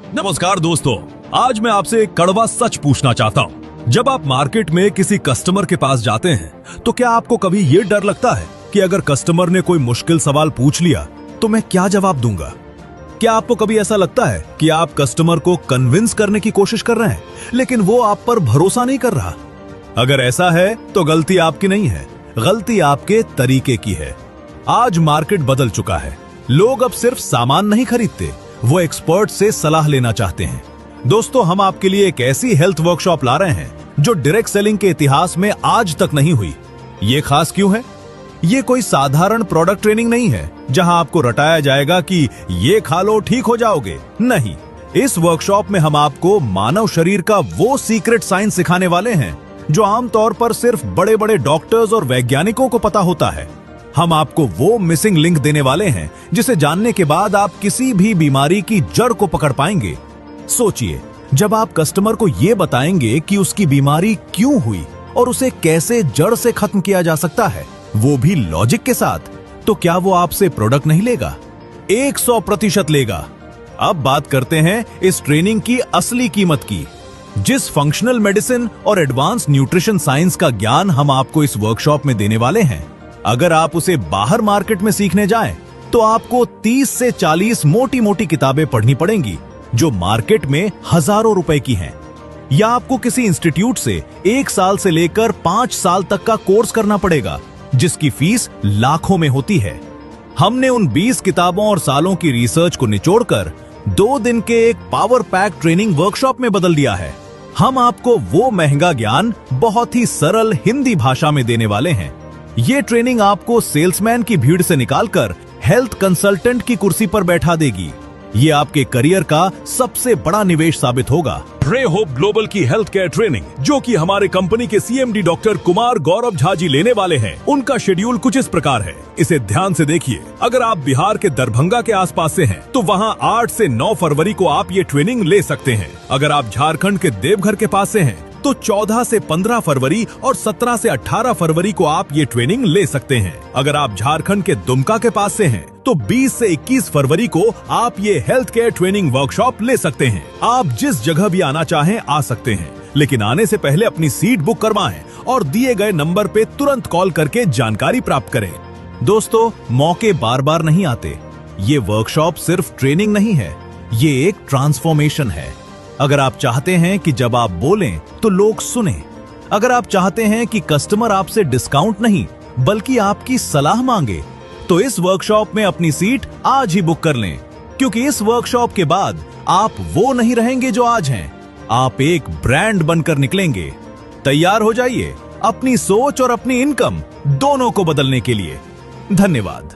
नमस्कार दोस्तों, आज मैं आपसे एक कड़वा सच पूछना चाहता हूँ। जब आप मार्केट में किसी कस्टमर के पास जाते हैं तो क्या आपको कभी ये डर लगता है कि अगर कस्टमर ने कोई मुश्किल सवाल पूछ लिया तो मैं क्या जवाब दूंगा? क्या आपको कभी ऐसा लगता है कि आप कस्टमर को कन्विंस करने की कोशिश कर रहे हैं लेकिन वो आप पर भरोसा नहीं कर रहा? अगर ऐसा है तो गलती आपकी नहीं है, गलती आपके तरीके की है। आज मार्केट बदल चुका है। लोग अब सिर्फ सामान नहीं खरीदते, वो एक्सपर्ट से सलाह लेना चाहते हैं। दोस्तों, हम आपके लिए एक ऐसी हेल्थ वर्कशॉप ला रहे हैं जो डायरेक्ट सेलिंग के इतिहास में आज तक नहीं हुई। ये खास क्यों है? ये कोई साधारण प्रोडक्ट ट्रेनिंग नहीं है जहां आपको रटाया जाएगा कि ये खा लो ठीक हो जाओगे। नहीं, इस वर्कशॉप में हम आपको मानव शरीर का वो सीक्रेट साइंस सिखाने वाले हैं जो आमतौर पर सिर्फ बड़े बड़े डॉक्टर्स और वैज्ञानिकों को पता होता है। हम आपको वो मिसिंग लिंक देने वाले हैं जिसे जानने के बाद आप किसी भी बीमारी की जड़ को पकड़ पाएंगे। सोचिए, जब आप कस्टमर को ये बताएंगे कि उसकी बीमारी क्यों हुई और उसे कैसे जड़ से खत्म किया जा सकता है, वो भी लॉजिक के साथ, तो क्या वो आपसे प्रोडक्ट नहीं लेगा? 100% लेगा। अब बात करते हैं इस ट्रेनिंग की असली कीमत की। जिस फंक्शनल मेडिसिन और एडवांस न्यूट्रिशन साइंस का ज्ञान हम आपको इस वर्कशॉप में देने वाले हैं, अगर आप उसे बाहर मार्केट में सीखने जाएं, तो आपको 30 से 40 मोटी मोटी किताबें पढ़नी पड़ेंगी जो मार्केट में हजारों रुपए की हैं। या आपको किसी इंस्टीट्यूट से 1 साल से लेकर 5 साल तक का कोर्स करना पड़ेगा जिसकी फीस लाखों में होती है। हमने उन 20 किताबों और सालों की रिसर्च को निचोड़कर 2 दिन के एक पावर पैक ट्रेनिंग वर्कशॉप में बदल दिया है। हम आपको वो महंगा ज्ञान बहुत ही सरल हिंदी भाषा में देने वाले हैं। ये ट्रेनिंग आपको सेल्समैन की भीड़ से निकालकर हेल्थ कंसल्टेंट की कुर्सी पर बैठा देगी। ये आपके करियर का सबसे बड़ा निवेश साबित होगा। रे होप ग्लोबल की हेल्थ केयर ट्रेनिंग, जो कि हमारे कंपनी के CMD डॉक्टर कुमार गौरव झा जी लेने वाले हैं, उनका शेड्यूल कुछ इस प्रकार है। इसे ध्यान से देखिए। अगर आप बिहार के दरभंगा के आसपास से हैं, तो वहां 8 से 9 फरवरी को आप ये ट्रेनिंग ले सकते हैं। अगर आप झारखंड के देवघर के पास से हैं, तो 14 से 15 फरवरी और 17 से 18 फरवरी को आप ये ट्रेनिंग ले सकते हैं। अगर आप झारखंड के दुमका के पास से हैं, तो 20 से 21 फरवरी को आप ये हेल्थ केयर ट्रेनिंग वर्कशॉप ले सकते हैं। आप जिस जगह भी आना चाहें आ सकते हैं, लेकिन आने से पहले अपनी सीट बुक करवाएं और दिए गए नंबर पे तुरंत कॉल करके जानकारी प्राप्त करें। दोस्तों, मौके बार बार नहीं आते। ये वर्कशॉप सिर्फ ट्रेनिंग नहीं है, ये एक ट्रांसफॉर्मेशन है। अगर आप चाहते हैं कि जब आप बोलें तो लोग सुने, अगर आप चाहते हैं कि कस्टमर आपसे डिस्काउंट नहीं बल्कि आपकी सलाह मांगे, तो इस वर्कशॉप में अपनी सीट आज ही बुक कर लें, क्योंकि इस वर्कशॉप के बाद आप वो नहीं रहेंगे जो आज हैं। आप एक ब्रांड बनकर निकलेंगे। तैयार हो जाइए अपनी सोच और अपनी इनकम दोनों को बदलने के लिए। धन्यवाद।